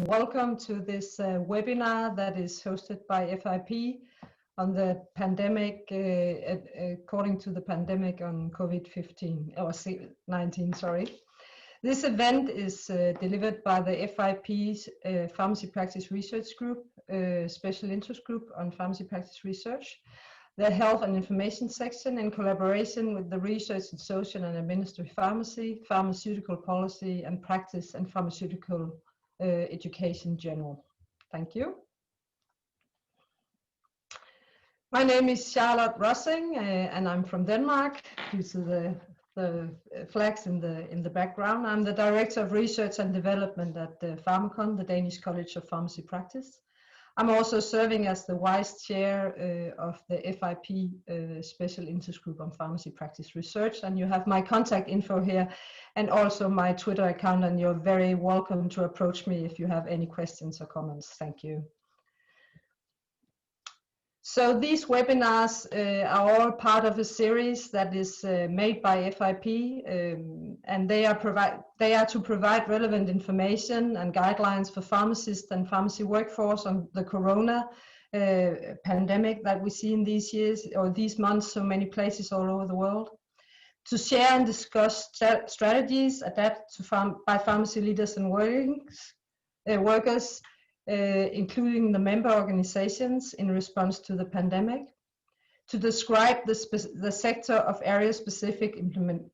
Welcome to this webinar that is hosted by FIP on the pandemic, according to the pandemic on COVID-15 or 19, sorry. This event is delivered by the FIP's Pharmacy Practice Research Group, Special Interest Group on Pharmacy Practice Research, the Health and Information section in collaboration with the Research in Social and Administrative Pharmacy, Pharmaceutical Policy and Practice and Pharmaceutical Education General. Thank you. My name is Charlotte Rossing and I'm from Denmark due to the flags in the background. I'm the Director of Research and Development at Pharmacon, the Danish College of Pharmacy Practice. I'm also serving as the Vice Chair of the FIP Special Interest Group on Pharmacy Practice Research, and you have my contact info here and also my Twitter account, and you're very welcome to approach me if you have any questions or comments. Thank you. So these webinars are all part of a series that is made by FIP, and they are to provide relevant information and guidelines for pharmacists and pharmacy workforce on the corona pandemic that we see in these years or these months, so many places all over the world. To share and discuss strategies adapted by pharmacy leaders and workers, including the member organizations in response to the pandemic, to describe the sector of area-specific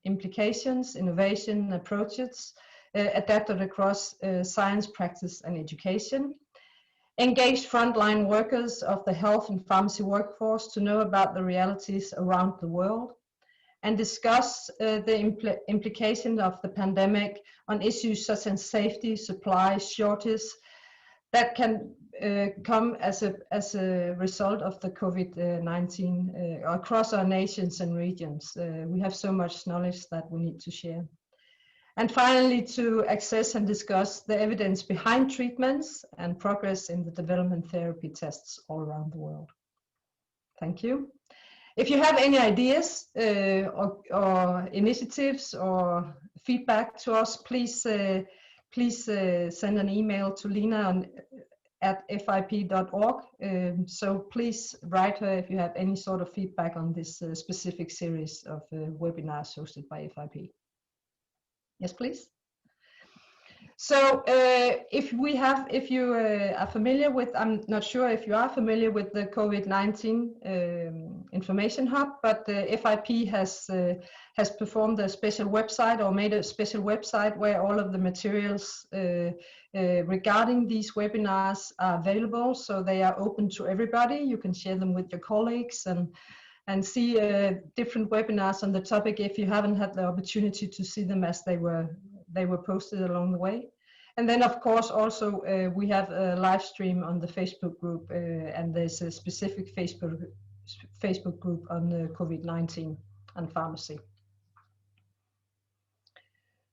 implications, innovation approaches adapted across science, practice and education, engage frontline workers of the health and pharmacy workforce to know about the realities around the world, and discuss the implications of the pandemic on issues such as safety, supply, shortage, that can come as a result of the COVID-19 across our nations and regions. We have so much knowledge that we need to share. And finally, to access and discuss the evidence behind treatments and progress in the development therapy tests all around the world. Thank you. If you have any ideas or initiatives or feedback to us, please send an email to Lina at fip.org. So please write her if you have any sort of feedback on this specific series of webinars hosted by FIP. Yes, please. So if you are familiar with, I'm not sure if you are familiar with the COVID-19 information hub, but FIP has performed a special website or made a special website where all of the materials regarding these webinars are available. So they are open to everybody. You can share them with your colleagues and see different webinars on the topic if you haven't had the opportunity to see them as they were posted along the way. And then of course also we have a live stream on the Facebook group and there's a specific Facebook group on the COVID-19 and pharmacy.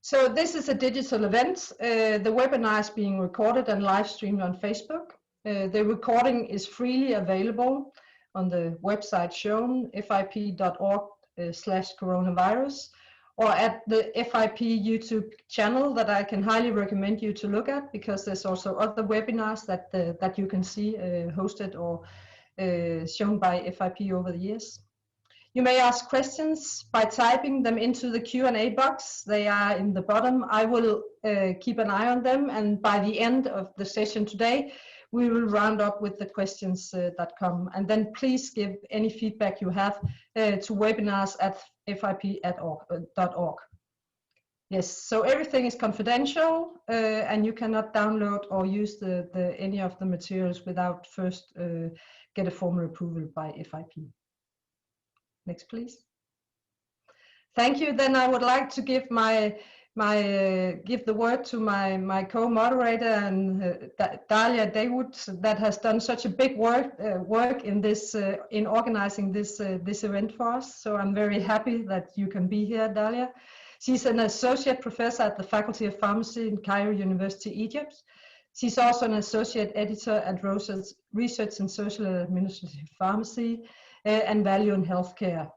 So this is a digital event. The webinar is being recorded and live streamed on Facebook. The recording is freely available on the website shown, fip.org/coronavirus, or at the FIP YouTube channel that I can highly recommend you to look at, because there's also other webinars that you can see hosted or shown by FIP over the years. You may ask questions by typing them into the Q&A box. They are in the bottom. I will keep an eye on them, and by the end of the session today, we will round up with the questions that come. And then please give any feedback you have to webinars@fip.org. Yes, so everything is confidential and you cannot download or use any of the materials without first get a formal approval by FIP. Next, please. Thank you. Then I would like to give give the word to my co-moderator and Dalia Dawood, that has done such a big work in this in organizing this event for us. So I'm very happy that you can be here, Dalia. She's an associate professor at the Faculty of Pharmacy in Cairo University, Egypt. She's also an associate editor at Research in Social and Administrative Pharmacy and Value in Healthcare.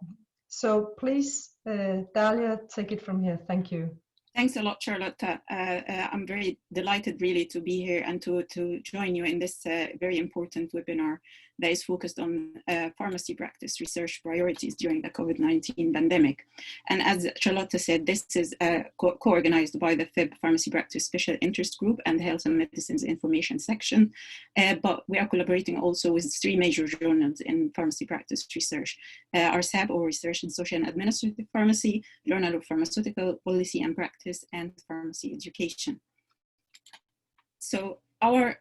So please, Dalia, take it from here. Thank you. Thanks a lot, Charlotte. I'm very delighted really to be here and to join you in this very important webinar that is focused on pharmacy practice research priorities during the COVID-19 pandemic. And as Charlotte said, this is co-organized by the FIB Pharmacy Practice Special Interest Group and Health and Medicines Information Section. But we are collaborating also with 3 major journals in pharmacy practice research: RSAP, or Research in Social and Administrative Pharmacy, Journal of Pharmaceutical Policy and Practice, and Pharmacy Education. So our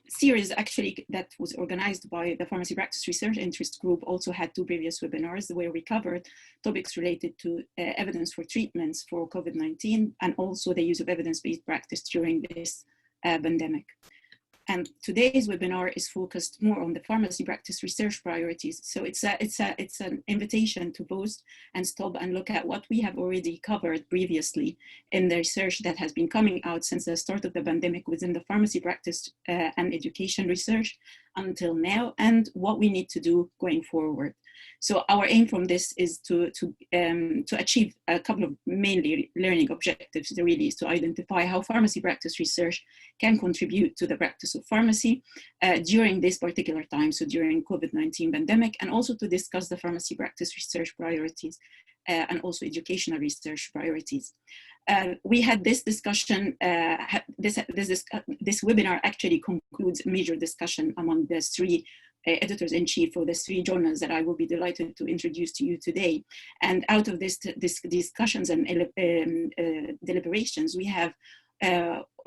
series actually that was organized by the Pharmacy Practice Research Interest Group also had 2 previous webinars where we covered topics related to evidence for treatments for COVID-19 and also the use of evidence-based practice during this pandemic. And today's webinar is focused more on the pharmacy practice research priorities. So it's an invitation to pause and stop and look at what we have already covered previously in the research that has been coming out since the start of the pandemic within the pharmacy practice and education research until now, and what we need to do going forward. So our aim from this is to achieve a couple of mainly learning objectives. Really is to identify how pharmacy practice research can contribute to the practice of pharmacy during this particular time, so during COVID-19 pandemic, and also to discuss the pharmacy practice research priorities and also educational research priorities. We had this discussion, this webinar actually concludes a major discussion among the 3 editors-in-chief for the 3 journals that I will be delighted to introduce to you today. And out of this discussions and deliberations, we have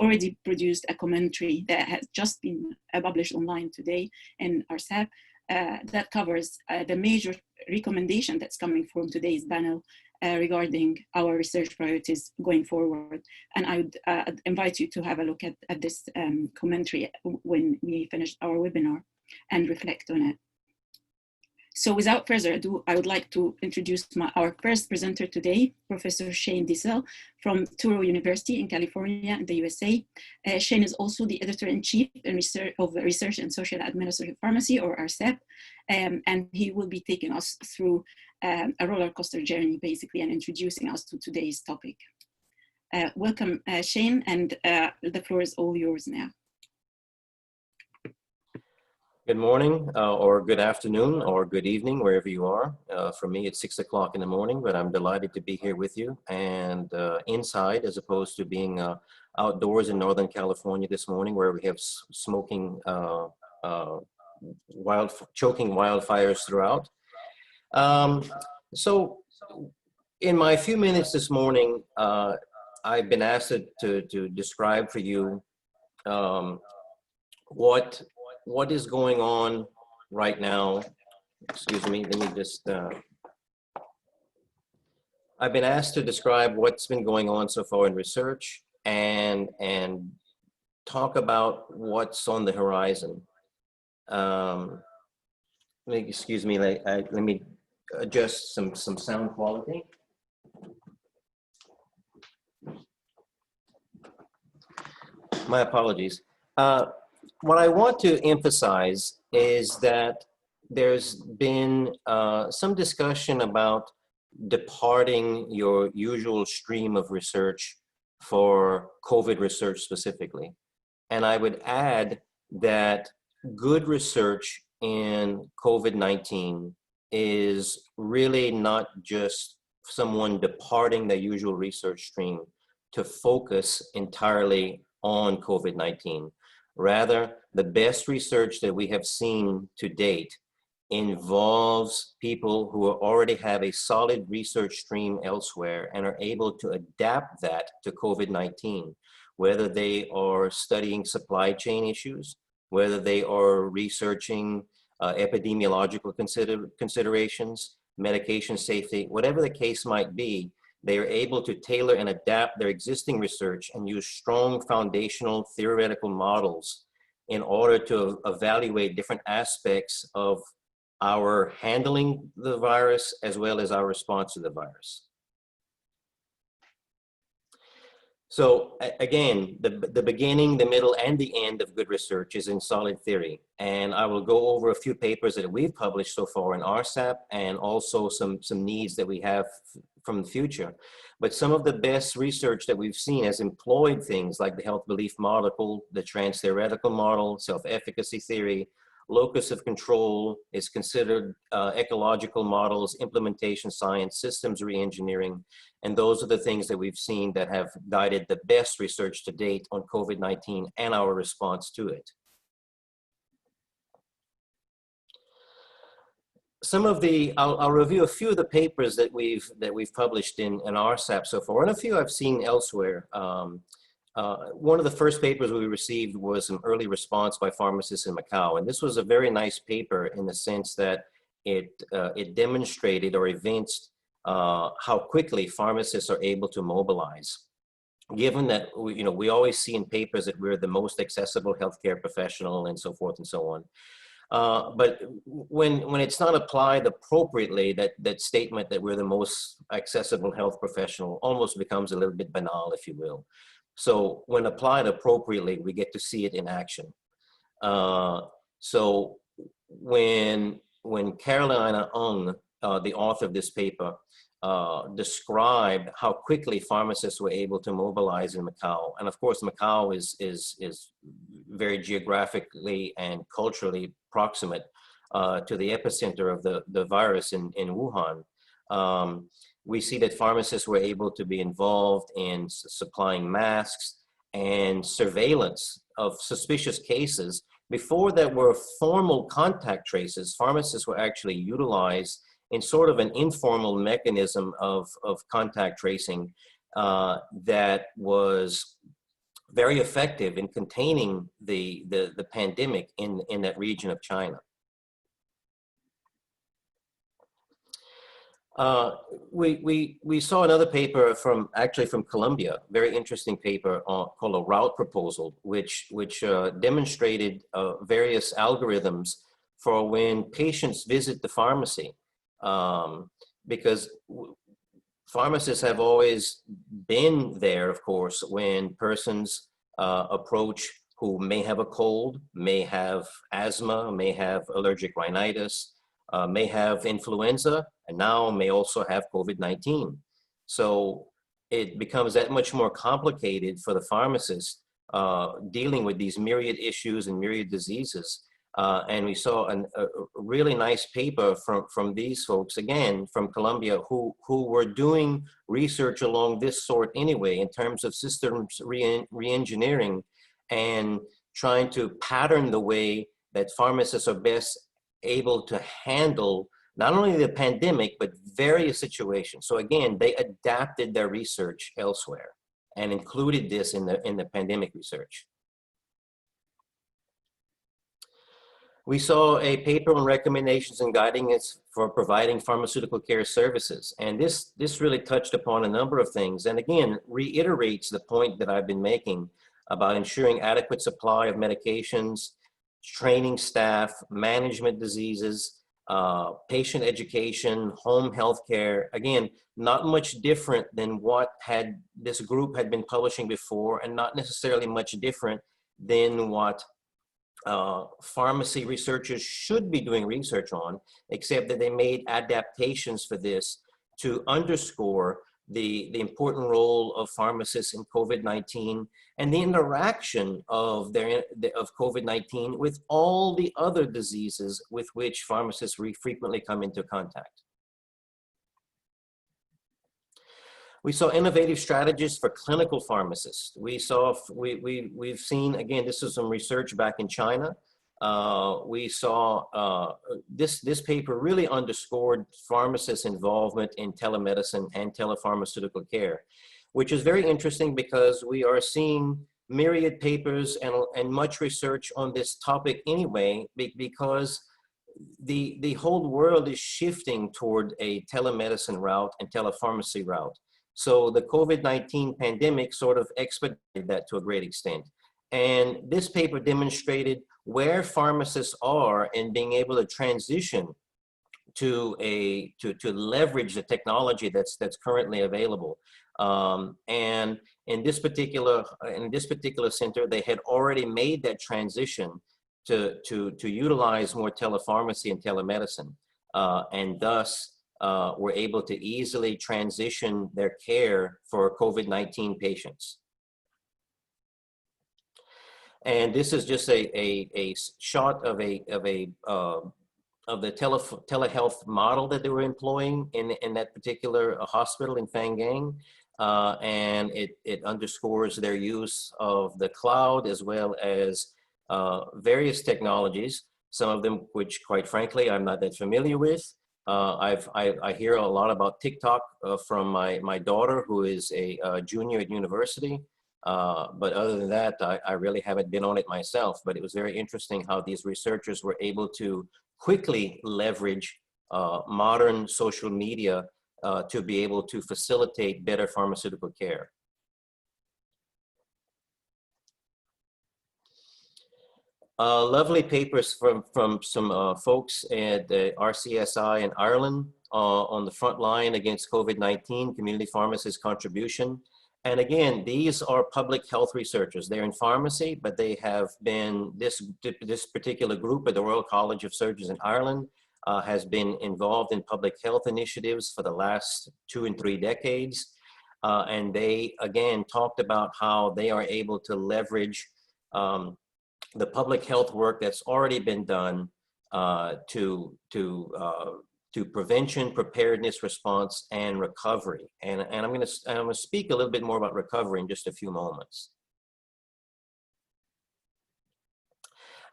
already produced a commentary that has just been published online today in RSAP that covers the major recommendation that's coming from today's panel regarding our research priorities going forward. And I would invite you to have a look at this commentary when we finish our webinar and reflect on it. So without further ado, I would like to introduce our first presenter today, Professor Shane Diesel from Touro University in California in the USA. Shane is also the editor-in-chief of Research in Social Administrative Pharmacy, or RSAP, and he will be taking us through a roller coaster journey, basically, and introducing us to today's topic. Welcome, Shane, and the floor is all yours now. Good morning, or good afternoon, or good evening, wherever you are. For me, it's 6 o'clock in the morning, but I'm delighted to be here with you and inside, as opposed to being outdoors in Northern California this morning, where we have smoking, choking wildfires throughout. So in my few minutes this morning, I've been asked to describe for you what is going on right now. Excuse me, let me just, I've been asked to describe what's been going on so far in research and talk about what's on the horizon. Excuse me, let me adjust some sound quality. My apologies. What I want to emphasize is that there's been some discussion about departing your usual stream of research for COVID research specifically. And I would add that good research in COVID-19 is really not just someone departing the usual research stream to focus entirely on COVID-19. Rather, the best research that we have seen to date involves people who already have a solid research stream elsewhere and are able to adapt that to COVID-19, whether they are studying supply chain issues, whether they are researching epidemiological considerations, medication safety, whatever the case might be. They are able to tailor and adapt their existing research and use strong foundational theoretical models in order to evaluate different aspects of our handling the virus as well as our response to the virus. So again, the beginning, the middle, and the end of good research is in solid theory. And I will go over a few papers that we've published so far in RSAP and also some needs that we have from the future. But some of the best research that we've seen has employed things like the health belief model, the trans-theoretical model, self-efficacy theory, locus of control is considered ecological models, implementation science, systems reengineering, and those are the things that we've seen that have guided the best research to date on COVID-19 and our response to it. Some of the, I'll review a few of the papers that we've published in RSAP so far, and a few I've seen elsewhere. One of the first papers we received was an early response by pharmacists in Macau, and this was a very nice paper in the sense that it demonstrated or evinced how quickly pharmacists are able to mobilize. Given that we always see in papers that we're the most accessible healthcare professional and so forth and so on. But when it's not applied appropriately, that statement that we're the most accessible health professional almost becomes a little bit banal, if you will. So when applied appropriately, we get to see it in action. So when Carolina Ng, the author of this paper, described how quickly pharmacists were able to mobilize in Macau, and of course Macau is very geographically and culturally proximate to the epicenter of the virus in Wuhan. We see that pharmacists were able to be involved in supplying masks and surveillance of suspicious cases. Before there were formal contact traces, pharmacists were actually utilized in sort of an informal mechanism of contact tracing that was very effective in containing the pandemic in that region of China. We saw another paper from Colombia, very interesting paper called a route proposal, which demonstrated various algorithms for when patients visit the pharmacy, because pharmacists have always been there, of course, when persons approach who may have a cold, may have asthma, may have allergic rhinitis, may have influenza, and now may also have COVID-19. So it becomes that much more complicated for the pharmacist dealing with these myriad issues and myriad diseases. And we saw a really nice paper from these folks, again, from Colombia, who were doing research along this sort anyway, in terms of systems re-engineering and trying to pattern the way that pharmacists are best able to handle not only the pandemic, but various situations. So again, they adapted their research elsewhere and included this in the pandemic research. We saw a paper on recommendations and guidance for providing pharmaceutical care services. And this really touched upon a number of things. And again, reiterates the point that I've been making about ensuring adequate supply of medications, training staff, management diseases, patient education, home health care. Again, not much different than what this group had been publishing before, and not necessarily much different than what pharmacy researchers should be doing research on, except that they made adaptations for this to underscore the important role of pharmacists in COVID-19 and the interaction of COVID-19 with all the other diseases with which pharmacists frequently come into contact. We saw innovative strategies for clinical pharmacists. We've seen, again, this is some research back in China. We saw this paper really underscored pharmacists' involvement in telemedicine and telepharmaceutical care, which is very interesting because we are seeing myriad papers and much research on this topic anyway, because the whole world is shifting toward a telemedicine route and telepharmacy route. So the COVID-19 pandemic sort of expedited that to a great extent. And this paper demonstrated where pharmacists are in being able to transition to leverage the technology that's currently available. And in this particular center, they had already made that transition to utilize more telepharmacy and telemedicine, and thus were able to easily transition their care for COVID-19 patients. And this is just a shot of the telehealth model that they were employing in that particular hospital in Phangang. And it underscores their use of the cloud as well as various technologies, some of them which, quite frankly, I'm not that familiar with. I hear a lot about TikTok from my daughter, who is a junior at university. But other than that, I really haven't been on it myself. But it was very interesting how these researchers were able to quickly leverage modern social media to be able to facilitate better pharmaceutical care. Lovely papers from some folks at the RCSI in Ireland on the front line against COVID-19, community pharmacists' contribution. And again, these are public health researchers. They're in pharmacy, but they have been, this particular group at the Royal College of Surgeons in Ireland has been involved in public health initiatives for the last 2 and 3 decades. And they, again, talked about how they are able to leverage the public health work that's already been done to prevention, preparedness, response, and recovery. And I'm gonna speak a little bit more about recovery in just a few moments.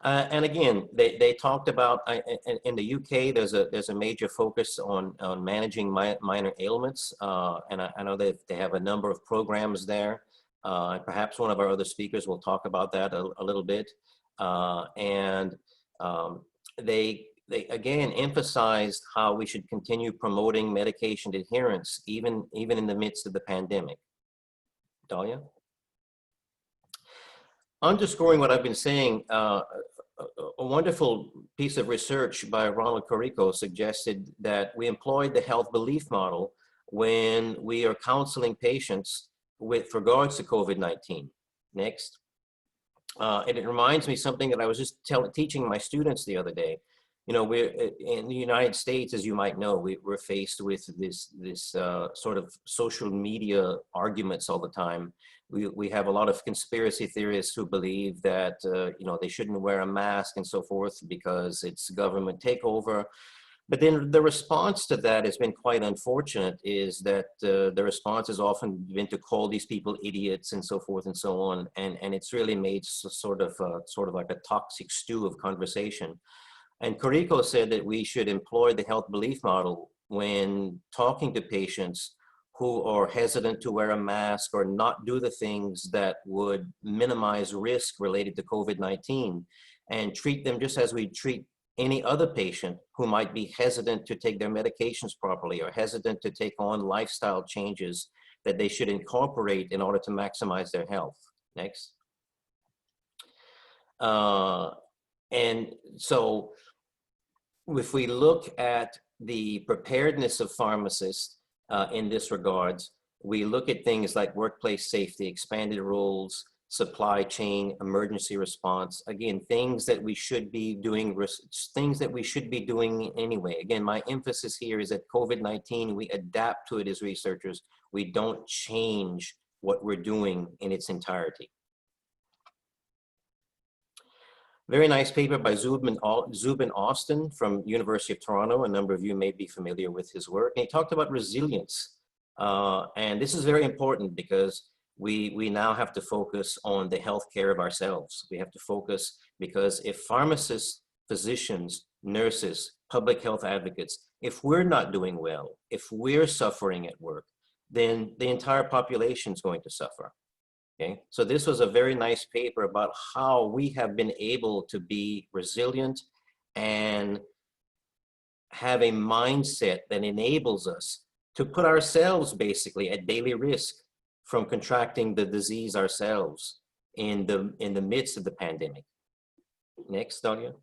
And again, they talked about, in the UK, there's a major focus on managing minor ailments. And I know that they have a number of programs there. Perhaps one of our other speakers will talk about that a little bit. They again emphasized how we should continue promoting medication adherence, even in the midst of the pandemic. Dalia? Underscoring what I've been saying, a wonderful piece of research by Ronald Corico suggested that we employed the health belief model when we are counseling patients with regards to COVID-19. Next. And it reminds me something that I was just teaching my students the other day. You know, we're in the United States, as you might know, we're faced with this sort of social media arguments all the time. We have a lot of conspiracy theorists who believe that, you know, they shouldn't wear a mask and so forth because it's government takeover. But then the response to that has been quite unfortunate, is that the response has often been to call these people idiots and so forth and so on. And it's really made sort of like a toxic stew of conversation. And Corico said that we should employ the health belief model when talking to patients who are hesitant to wear a mask or not do the things that would minimize risk related to COVID-19, and treat them just as we treat any other patient who might be hesitant to take their medications properly or hesitant to take on lifestyle changes that they should incorporate in order to maximize their health. Next. And so if we look at the preparedness of pharmacists in this regards, we look at things like workplace safety, expanded roles, supply chain, emergency response, again, things that we should be doing, anyway. Again, my emphasis here is that COVID-19, we adapt to it as researchers. We don't change what we're doing in its entirety. Very nice paper by Zubin Austin from University of Toronto. A number of you may be familiar with his work. And he talked about resilience. And this is very important because we now have to focus on the health care of ourselves. We have to focus, because if pharmacists, physicians, nurses, public health advocates, if we're not doing well, if we're suffering at work, then the entire population is going to suffer. Okay, so this was a very nice paper about how we have been able to be resilient and have a mindset that enables us to put ourselves basically at daily risk from contracting the disease ourselves in the midst of the pandemic. Next, Dalia.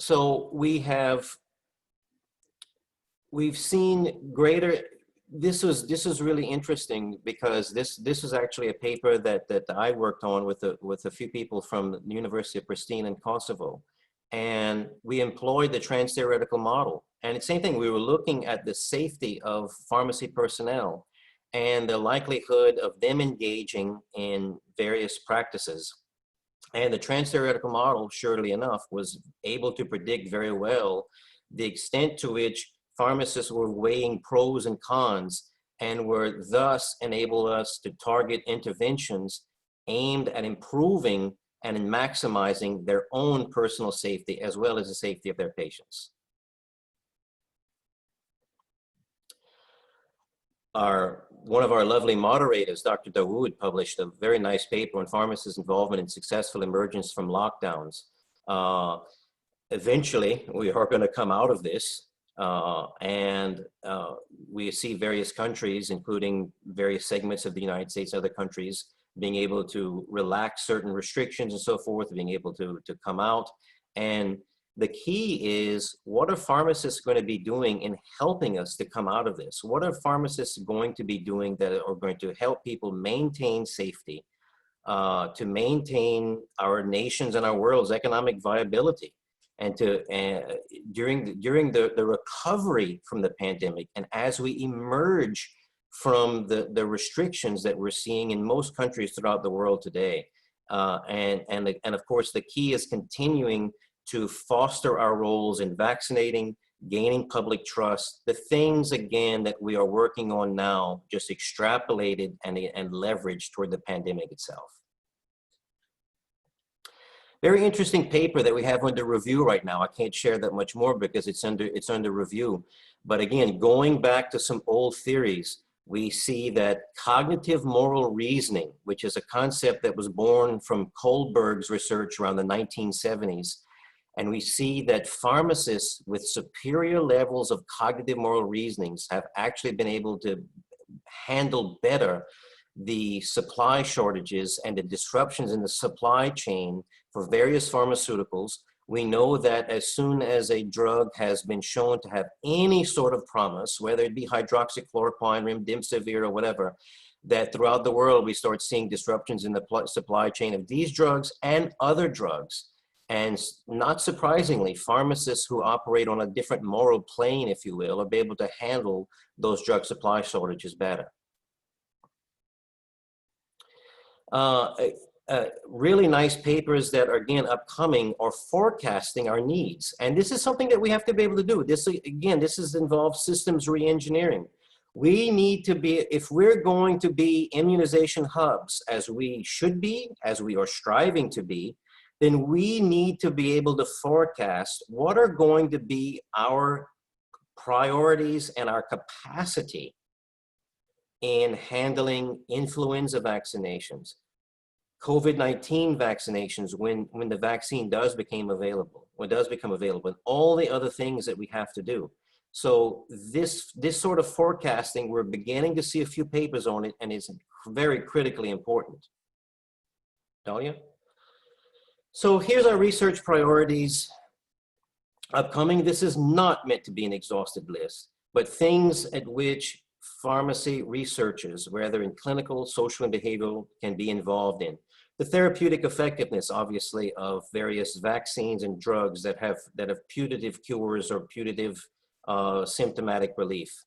So we've seen greater. This was really interesting because this was actually a paper that I worked on with a few people from the University of Pristina in Kosovo. and we employed the trans-theoretical model. And it's the same thing, we were looking at the safety of pharmacy personnel and the likelihood of them engaging in various practices. And the trans-theoretical model, surely enough, was able to predict very well the extent to which pharmacists were weighing pros and cons, and were thus enable us to target interventions aimed at improving and in maximizing their own personal safety as well as the safety of their patients. One of our lovely moderators, Dr. Dawood, published a very nice paper on pharmacists' involvement in successful emergence from lockdowns. Eventually, we are going to come out of this, and we see various countries, including various segments of the United States and other countries, being able to relax certain restrictions and so forth, being able to come out. And the key is, what are pharmacists going to be doing in helping us to come out of this? What are pharmacists going to be doing that are going to help people maintain safety, to maintain our nation's and our world's economic viability, and to during the recovery from the pandemic, and as we emerge from the restrictions that we're seeing in most countries throughout the world today. And of course, the key is continuing to foster our roles in vaccinating, gaining public trust, the things, again, that we are working on now, just extrapolated and leveraged toward the pandemic itself. Very interesting paper that we have under review right now. I can't share that much more because it's under review. But again, going back to some old theories, we see that cognitive moral reasoning, which is a concept that was born from Kohlberg's research around the 1970s, and we see that pharmacists with superior levels of cognitive moral reasonings have actually been able to handle better the supply shortages and the disruptions in the supply chain for various pharmaceuticals. We know that as soon as a drug has been shown to have any sort of promise, whether it be hydroxychloroquine, remdesivir, or whatever, that throughout the world we start seeing disruptions in the supply chain of these drugs and other drugs. And not surprisingly, pharmacists who operate on a different moral plane, if you will, will be able to handle those drug supply shortages better. Really nice papers that are, again, upcoming are forecasting our needs. And this is something that we have to be able to do. This involves systems re-engineering. We need to be, if we're going to be immunization hubs, as we should be, as we are striving to be, then we need to be able to forecast what are going to be our priorities and our capacity in handling influenza vaccinations, COVID-19 vaccinations when the vaccine does become available, and all the other things that we have to do. So this sort of forecasting, we're beginning to see a few papers on it, and it's very critically important. Dalia? So here's our research priorities upcoming. This is not meant to be an exhaustive list, but things at which pharmacy researchers, whether in clinical, social, and behavioral, can be involved in. The therapeutic effectiveness, obviously, of various vaccines and drugs that have putative cures or putative symptomatic relief.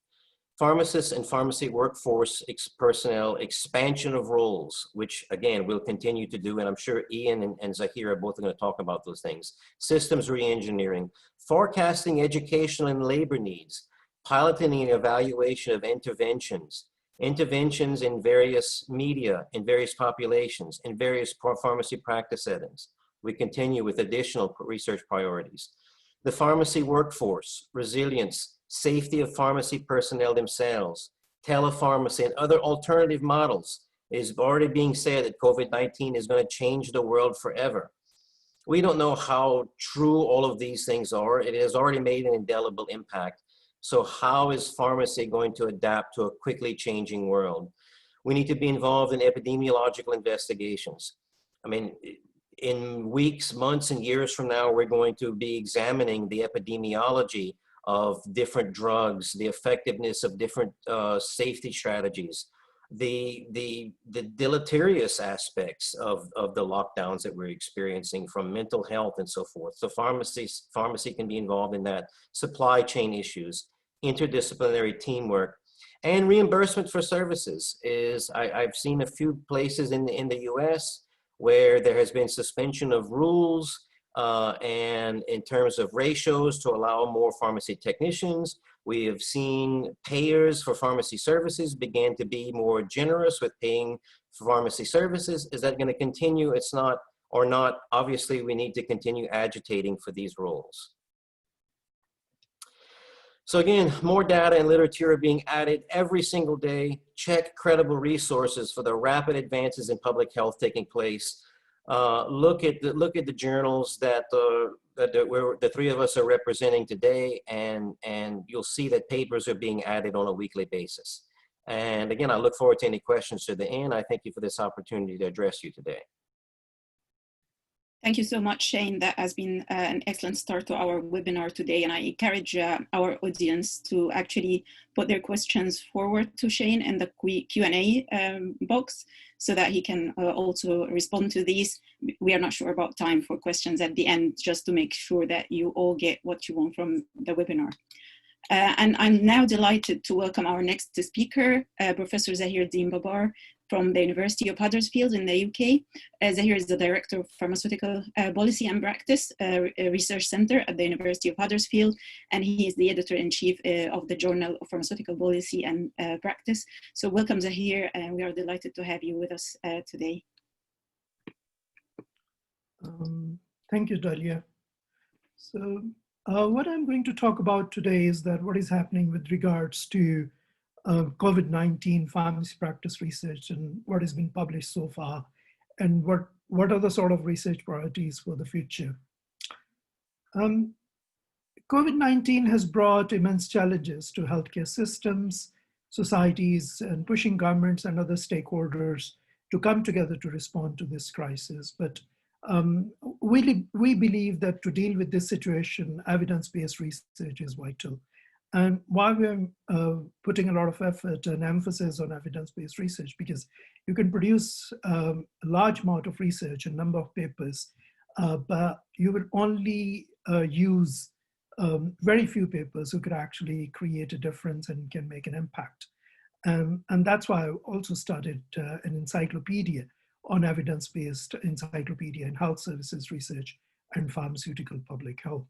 Pharmacists and pharmacy workforce personnel, expansion of roles, which again, we'll continue to do, and I'm sure Ian and Zahir are both going to talk about those things. Systems re-engineering, forecasting educational and labor needs, piloting and evaluation of interventions in various media, in various populations, in various pharmacy practice settings. We continue with additional research priorities. The pharmacy workforce, resilience, safety of pharmacy personnel themselves, telepharmacy, and other alternative models. It is already being said that COVID-19 is going to change the world forever. We don't know how true all of these things are. It has already made an indelible impact. So how is pharmacy going to adapt to a quickly changing world? We need to be involved in epidemiological investigations. I mean, in weeks, months, and years from now, we're going to be examining the epidemiology of different drugs, the effectiveness of different safety strategies. the deleterious aspects of the lockdowns that we're experiencing, from mental health and so forth. So pharmacy can be involved in that, supply chain issues, interdisciplinary teamwork, and reimbursement for services. I've seen a few places in the US where there has been suspension of rules and in terms of ratios to allow more pharmacy technicians. We have seen payers for pharmacy services begin to be more generous with paying for pharmacy services. Is that going to continue? It's not, or not. Obviously, we need to continue agitating for these rules. So again, more data and literature are being added every single day. Check credible resources for the rapid advances in public health taking place. Look at the journals that the three of us are representing today, and you'll see that papers are being added on a weekly basis. And again, I look forward to any questions to the end. I thank you for this opportunity to address you today. Thank you so much, Shane. That has been an excellent start to our webinar today. And I encourage our audience to actually put their questions forward to Shane in the Q&A box so that he can also respond to these. We are not sure about time for questions at the end, just to make sure that you all get what you want from the webinar. And I'm now delighted to welcome our next speaker, Professor Zahiruddin Babar, from the University of Huddersfield in the UK. Zahir is the Director of Pharmaceutical Policy and Practice Research Center at the University of Huddersfield, and he is the Editor-in-Chief of the Journal of Pharmaceutical Policy and Practice. So welcome, Zahir, and we are delighted to have you with us today. Thank you, Dalia. So what I'm going to talk about today is that what is happening with regards to COVID-19 pharmacy practice research and what has been published so far, and what are the sort of research priorities for the future. COVID-19 has brought immense challenges to healthcare systems, societies, and pushing governments and other stakeholders to come together to respond to this crisis. But we believe that to deal with this situation, evidence-based research is vital. And why we're putting a lot of effort and emphasis on evidence-based research, because you can produce a large amount of research, a number of papers, but you will only use very few papers who could actually create a difference and can make an impact. And that's why I also started an encyclopedia on evidence-based encyclopedia in health services research and pharmaceutical public health.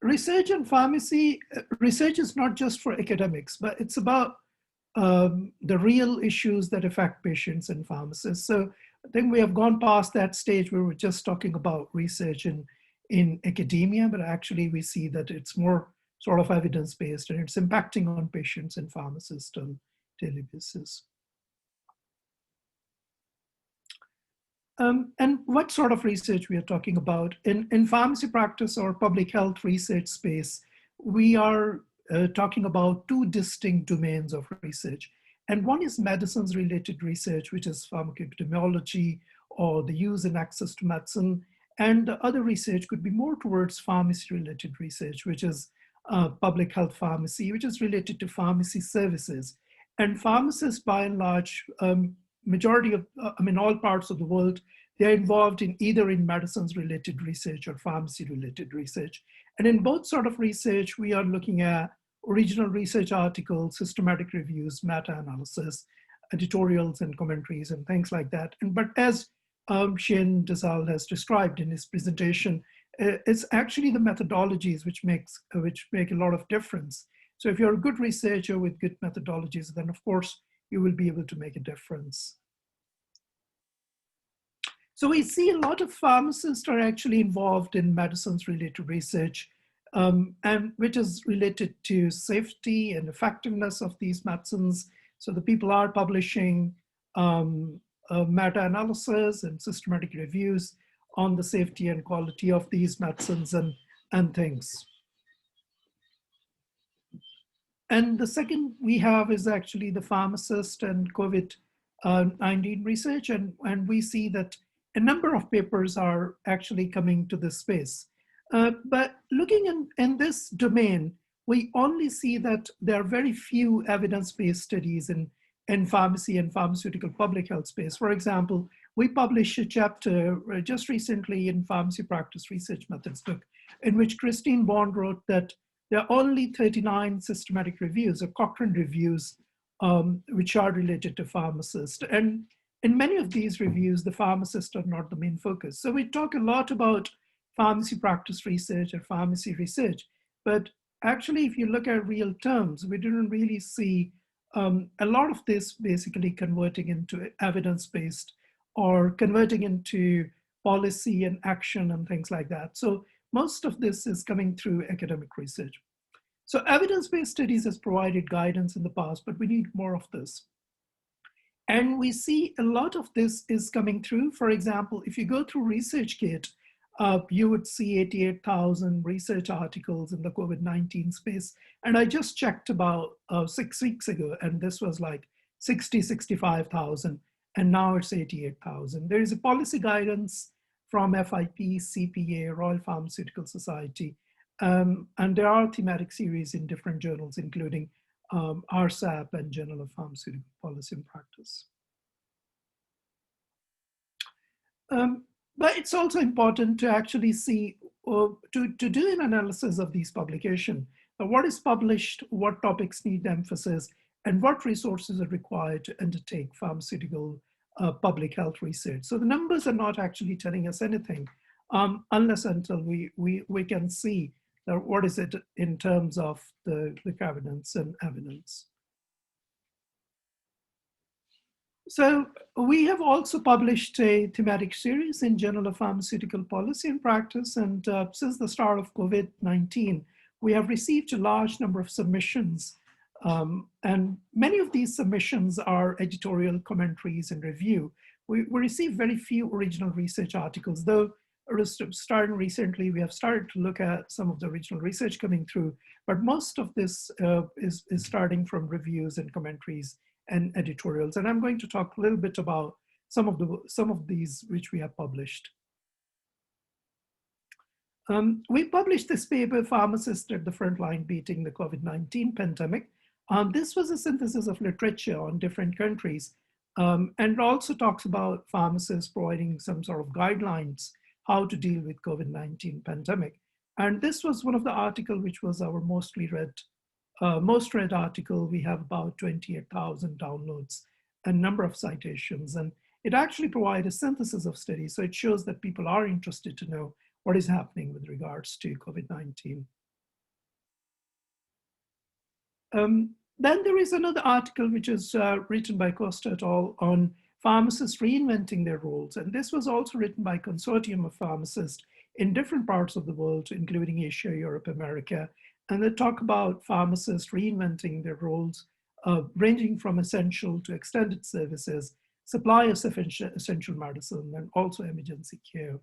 Research in pharmacy, research is not just for academics, but it's about the real issues that affect patients and pharmacists. So I think we have gone past that stage where we're just talking about research in academia, but actually we see that it's more sort of evidence-based and it's impacting on patients and pharmacists on a daily basis. And what sort of research we are talking about? In pharmacy practice or public health research space, we are talking about two distinct domains of research. And one is medicines related research, which is pharmacoepidemiology or the use and access to medicine. And the other research could be more towards pharmacy related research, which is public health pharmacy, which is related to pharmacy services. And pharmacists, by and large, majority of, all parts of the world, they're involved in either in medicines related research or pharmacy related research. And in both sort of research, we are looking at original research articles, systematic reviews, meta-analysis, editorials and commentaries and things like that. But as Shane Dizal has described in his presentation, it's actually the methodologies which make a lot of difference. So if you're a good researcher with good methodologies, then of course, you will be able to make a difference. So we see a lot of pharmacists are actually involved in medicines related research, and which is related to safety and effectiveness of these medicines. So the people are publishing meta-analysis and systematic reviews on the safety and quality of these medicines and things. And the second we have is actually the pharmacist and COVID-19 research. And we see that a number of papers are actually coming to this space. But looking in this domain, we only see that there are very few evidence-based studies in pharmacy and pharmaceutical public health space. For example, we published a chapter just recently in Pharmacy Practice Research Methods book, in which Christine Bond wrote that there are only 39 systematic reviews or Cochrane reviews which are related to pharmacists. And in many of these reviews, the pharmacists are not the main focus. So we talk a lot about pharmacy practice research or pharmacy research, but actually, if you look at real terms, we didn't really see a lot of this basically converting into evidence-based or converting into policy and action and things like that. So most of this is coming through academic research. So evidence-based studies has provided guidance in the past, but we need more of this. And we see a lot of this is coming through. For example, if you go through ResearchGate, you would see 88,000 research articles in the COVID-19 space. And I just checked about 6 weeks ago, and this was like 65,000, and now it's 88,000. There is a policy guidance from FIP, CPA, Royal Pharmaceutical Society, and there are thematic series in different journals, including RSAP and Journal of Pharmaceutical Policy and Practice. But it's also important to actually see, to do an analysis of these publications. What is published, what topics need emphasis, and what resources are required to undertake pharmaceutical public health research. So the numbers are not actually telling us anything unless until we can see that what is it in terms of the governance and evidence. So we have also published a thematic series in Journal of Pharmaceutical Policy and Practice. And since the start of COVID-19, we have received a large number of submissions. And many of these submissions are editorial commentaries and review. We received very few original research articles, though starting recently, we have started to look at some of the original research coming through, but most of this is starting from reviews and commentaries and editorials. And I'm going to talk a little bit about some of these which we have published. We published this paper, Pharmacists at the Frontline Beating the COVID-19 Pandemic. This was a synthesis of literature on different countries and also talks about pharmacists providing some sort of guidelines how to deal with COVID-19 pandemic. And this was one of the articles which was our most read article. We have about 28,000 downloads and number of citations. And it actually provides a synthesis of studies. So it shows that people are interested to know what is happening with regards to COVID-19. Then there is another article which is written by Costa et al. On pharmacists reinventing their roles. And this was also written by a consortium of pharmacists in different parts of the world, including Asia, Europe, America. And they talk about pharmacists reinventing their roles, ranging from essential to extended services, supply of essential medicine, and also emergency care.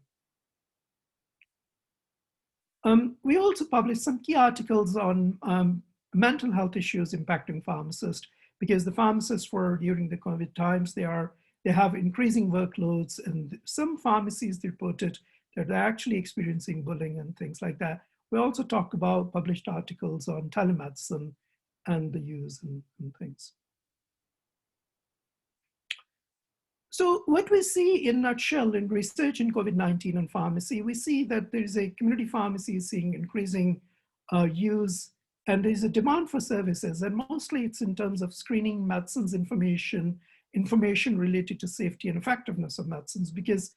We also published some key articles on mental health issues impacting pharmacists, because the pharmacists during the COVID times, they have increasing workloads, and some pharmacies reported that they're actually experiencing bullying and things like that. We also talk about published articles on telemedicine and the use and things. So what we see in a nutshell in research in COVID-19 and pharmacy, we see that there is a community pharmacy seeing increasing use, and there's a demand for services, and mostly it's in terms of screening medicines information related to safety and effectiveness of medicines, because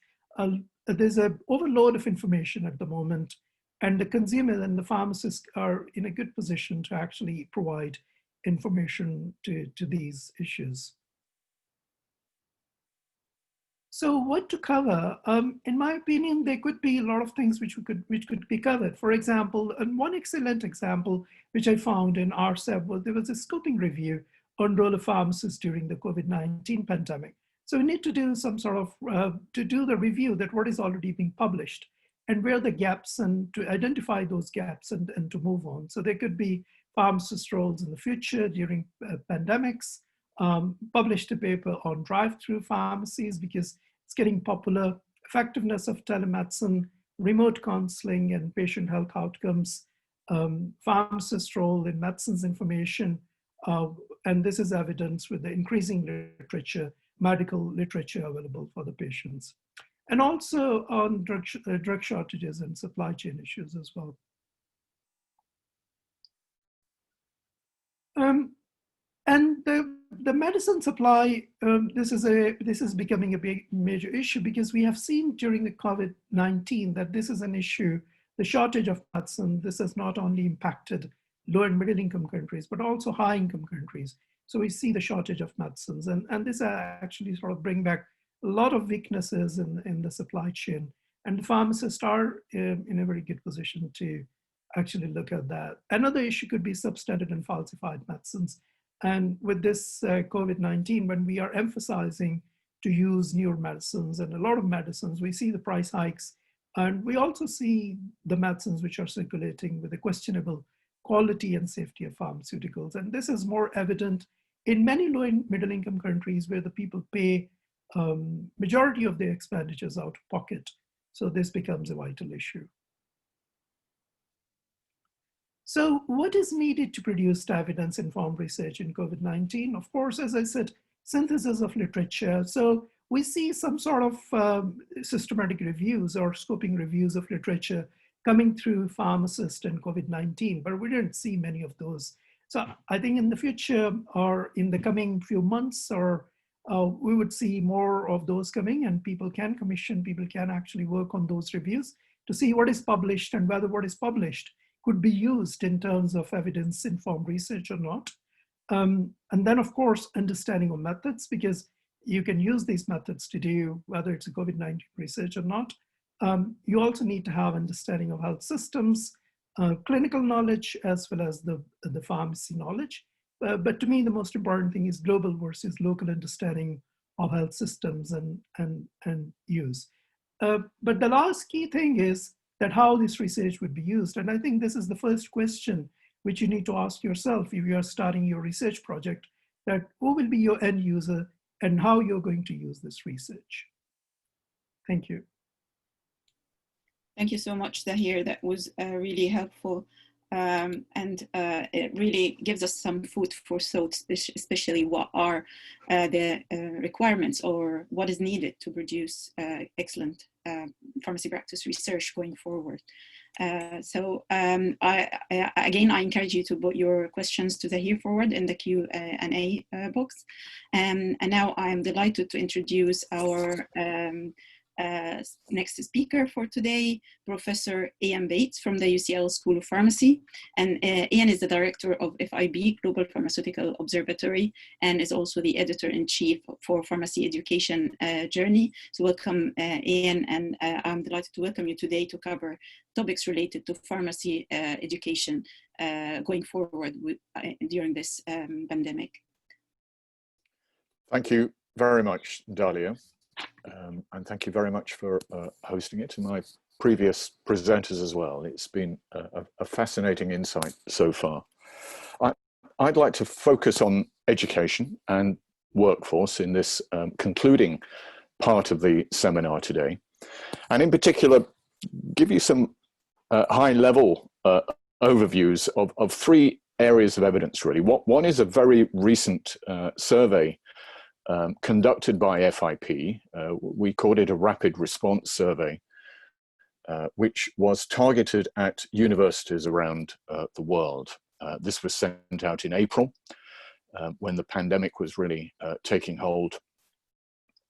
there's an overload of information at the moment, and the consumer and the pharmacist are in a good position to actually provide information to these issues. So what to cover? In my opinion, there could be a lot of things which could be covered. For example, and one excellent example which I found in RSAP was there was a scoping review on role of pharmacists during the COVID-19 pandemic. So we need to do some sort of, to do the review that what is already being published and where the gaps, and to identify those gaps and to move on. So there could be pharmacist roles in the future during pandemics, published a paper on drive-through pharmacies because it's getting popular, effectiveness of telemedicine, remote counseling and patient health outcomes, pharmacist's role in medicines information, and this is evidenced with the increasing literature, medical literature available for the patients. And also on drug shortages and supply chain issues as well. And the medicine supply, this is becoming a big major issue, because we have seen during the COVID-19 that this is an issue. The shortage of medicine, this has not only impacted low and middle income countries, but also high income countries. So we see the shortage of medicines, and this actually sort of bring back a lot of weaknesses in the supply chain. And the pharmacists are in a very good position to actually look at that. Another issue could be substandard and falsified medicines. And with this COVID-19, when we are emphasizing to use newer medicines and a lot of medicines, we see the price hikes. And we also see the medicines which are circulating with a questionable quality and safety of pharmaceuticals. And this is more evident in many low and middle income countries where the people pay majority of their expenditures out of pocket. So this becomes a vital issue. So what is needed to produce evidence-informed research in COVID-19? Of course, as I said, synthesis of literature. So we see some sort of systematic reviews or scoping reviews of literature coming through pharmacists and COVID-19, but we didn't see many of those. So I think in the future or in the coming few months, or we would see more of those coming, and people can actually work on those reviews to see what is published and whether what is published could be used in terms of evidence-informed research or not. And then of course, understanding of methods, because you can use these methods to do whether it's a COVID-19 research or not. You also need to have understanding of health systems, clinical knowledge, as well as the pharmacy knowledge. But to me, the most important thing is global versus local understanding of health systems and use. But the last key thing is that how this research would be used. And I think this is the first question which you need to ask yourself if you are starting your research project, that who will be your end user and how you're going to use this research. Thank you. Thank you so much, Zahir. That was really helpful. And it really gives us some food for thought, especially what are the requirements or what is needed to produce excellent pharmacy practice research going forward. Again, I encourage you to put your questions to Zahir forward in the Q&A box. And now I am delighted to introduce our next speaker for today, Professor Ian Bates from the UCL School of Pharmacy. And Ian is the director of FIB, Global Pharmaceutical Observatory, and is also the editor-in-chief for Pharmacy Education Journey. So welcome, Ian, and I'm delighted to welcome you today to cover topics related to pharmacy education going forward during this pandemic. Thank you very much, Dalia. And thank you very much for hosting it, and my previous presenters as well. It's been a fascinating insight so far. I'd like to focus on education and workforce in this concluding part of the seminar today, and in particular give you some high-level overviews of three areas of evidence, really. One is a very recent survey conducted by FIP. We called it a rapid response survey, which was targeted at universities around the world. This was sent out in April, when the pandemic was really taking hold.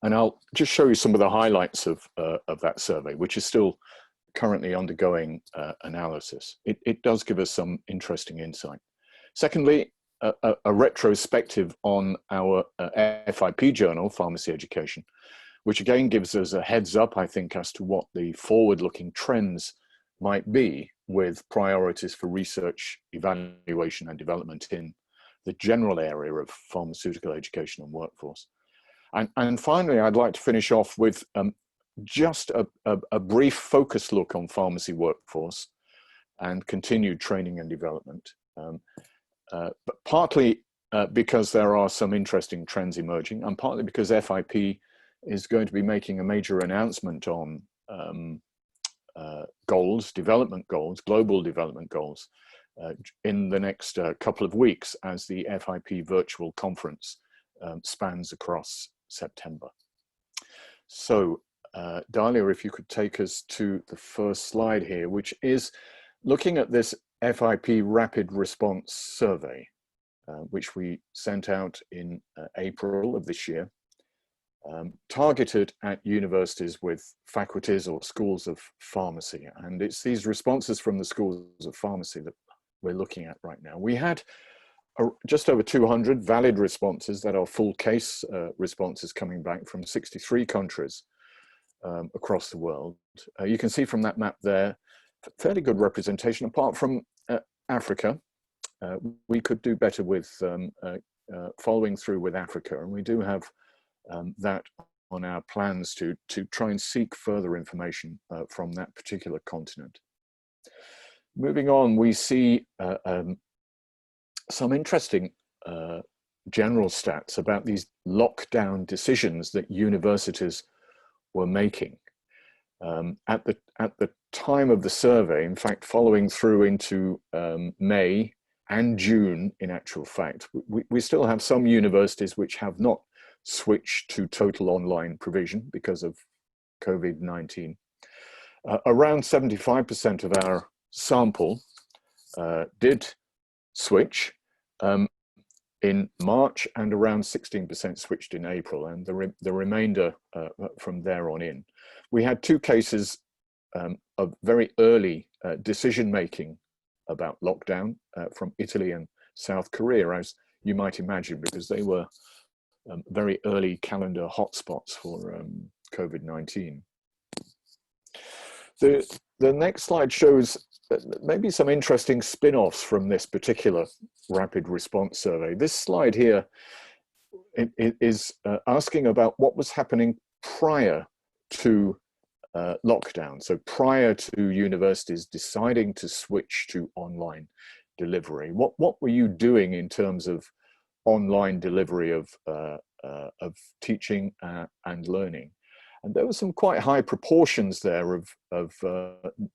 And I'll just show you some of the highlights of that survey, which is still currently undergoing analysis. It does give us some interesting insight. Secondly, a retrospective on our FIP journal, Pharmacy Education, which again gives us a heads up, I think, as to what the forward-looking trends might be with priorities for research, evaluation and development in the general area of pharmaceutical education and workforce. And finally, I'd like to finish off with just a brief focus look on pharmacy workforce and continued training and development. But partly because there are some interesting trends emerging, and partly because FIP is going to be making a major announcement on goals, development goals, global development goals, in the next couple of weeks as the FIP virtual conference spans across September. So Dalia, if you could take us to the first slide here, which is looking at this FIP rapid response survey, which we sent out in April of this year, targeted at universities with faculties or schools of pharmacy. And it's these responses from the schools of pharmacy that we're looking at right now. We had just over 200 valid responses that are full case responses coming back from 63 countries across the world. You can see from that map there, fairly good representation. Apart from Africa, we could do better with following through with Africa, and we do have that on our plans to try and seek further information from that particular continent. Moving on, we see some interesting general stats about these lockdown decisions that universities were making. At the time of the survey, in fact, following through into May and June, in actual fact, we still have some universities which have not switched to total online provision because of COVID-19. Around 75% of our sample did switch in March, and around 16% switched in April, and the remainder from there on in. We had two cases of very early decision-making about lockdown from Italy and South Korea, as you might imagine, because they were very early calendar hotspots for COVID-19. The next slide shows maybe some interesting spin-offs from this particular rapid response survey. This slide here is asking about what was happening prior to lockdown. So prior to universities deciding to switch to online delivery, what were you doing in terms of online delivery of teaching and learning? And there were some quite high proportions there of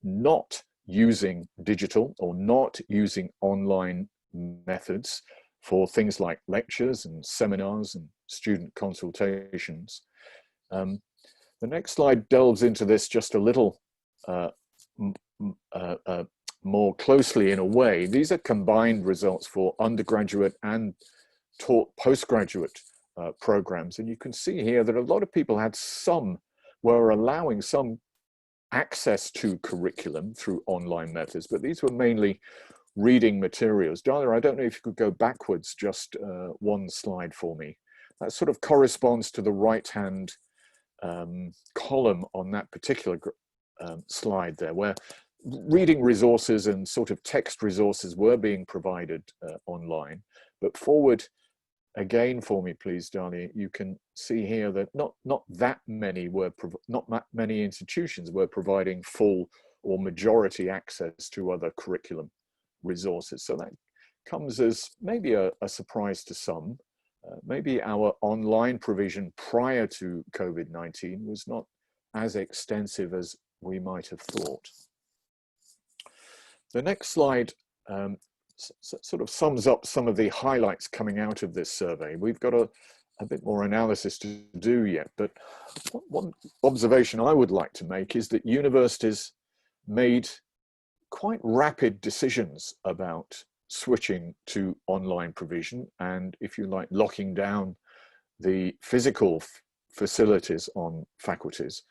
not using digital or not using online methods for things like lectures and seminars and student consultations. The next slide delves into this just a little more closely in a way. These are combined results for undergraduate and postgraduate programs. And you can see here that a lot of people were allowing some access to curriculum through online methods, but these were mainly reading materials. Dalia, I don't know if you could go backwards just one slide for me. That sort of corresponds to the right-hand column on that particular slide there, where reading resources and sort of text resources were being provided online. But forward again for me, please, Dalia. You can see here that not that many institutions were providing full or majority access to other curriculum resources. So that comes as maybe a surprise to some. Maybe our online provision prior to COVID-19 was not as extensive as we might have thought. The next slide sort of sums up some of the highlights coming out of this survey. We've got a bit more analysis to do yet, but one observation I would like to make is that universities made quite rapid decisions about switching to online provision and, if you like, locking down the physical facilities on faculties.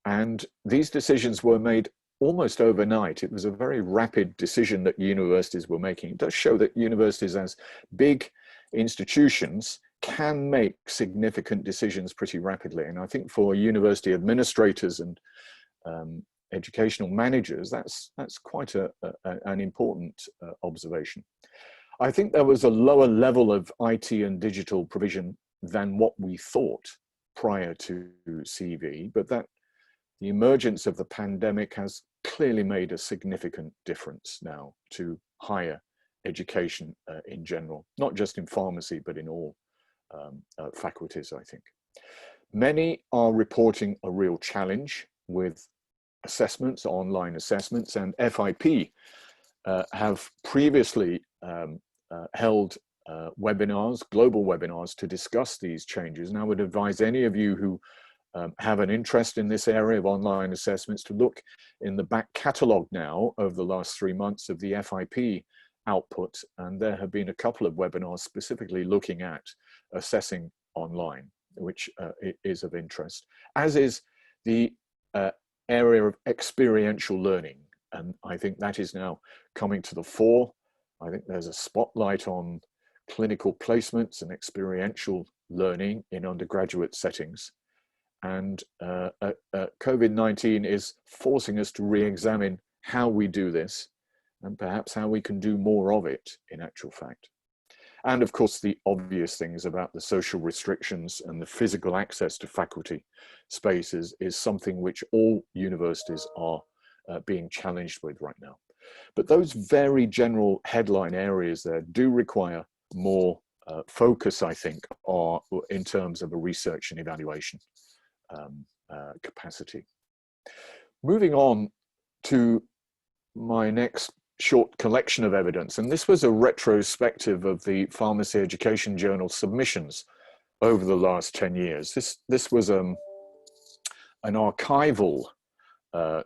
And these decisions were made almost overnight. It was a very rapid decision that universities were making. It does show that universities as big institutions can make significant decisions pretty rapidly. And I think for university administrators and educational managers, that's quite an important observation. I think there was a lower level of IT and digital provision than what we thought prior to CV, but that the emergence of the pandemic has clearly made a significant difference now to higher education in general, not just in pharmacy, but in all faculties, I think. Many are reporting a real challenge with assessments, online assessments, and FIP have previously held webinars, global webinars, to discuss these changes. And I would advise any of you who have an interest in this area of online assessments to look in the back catalogue now over the last 3 months of the FIP output. And there have been a couple of webinars specifically looking at assessing online, which is of interest, as is the area of experiential learning. And I think that is now coming to the fore. I think there's a spotlight on clinical placements and experiential learning in undergraduate settings. And COVID-19 is forcing us to re-examine how we do this and perhaps how we can do more of it in actual fact. And of course, the obvious things about the social restrictions and the physical access to faculty spaces is something which all universities are being challenged with right now. But those very general headline areas there do require more focus, I think, are in terms of a research and evaluation capacity. Moving on to my next short collection of evidence, and this was a retrospective of the Pharmacy Education Journal submissions over the last 10 years. This was an archival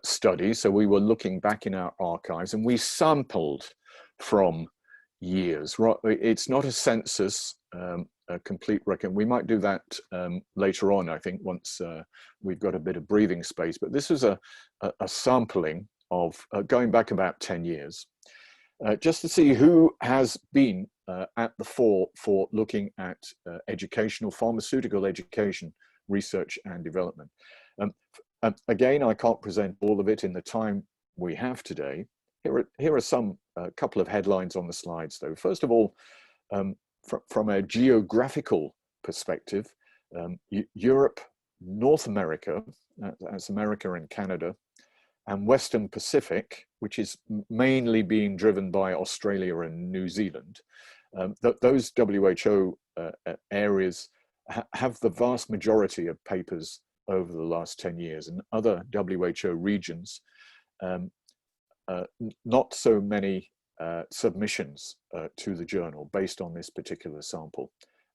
study, so we were looking back in our archives and we sampled from years. It's not a census, a complete record. We might do that later on, I think, once we've got a bit of breathing space, but this was a sampling of going back about 10 years, just to see who has been at the fore for looking at educational, pharmaceutical education, research and development. Again, I can't present all of it in the time we have today. Here are some couple of headlines on the slides, though. First of all, from a geographical perspective, Europe, North America, that's America and Canada, and Western Pacific, which is mainly being driven by Australia and New Zealand. Those WHO areas have the vast majority of papers over the last 10 years, and other WHO regions, not so many submissions to the journal based on this particular sample.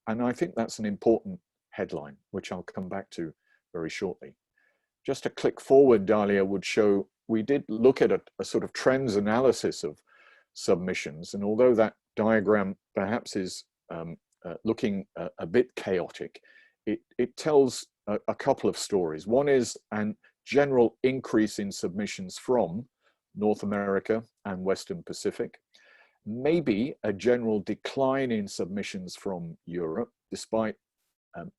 And I think that's an important headline, which I'll come back to very shortly. Just a click forward, Dahlia, would show we did look at a sort of trends analysis of submissions. And although that diagram perhaps is looking a bit chaotic, it tells a couple of stories. One is a general increase in submissions from North America and Western Pacific, maybe a general decline in submissions from Europe, despite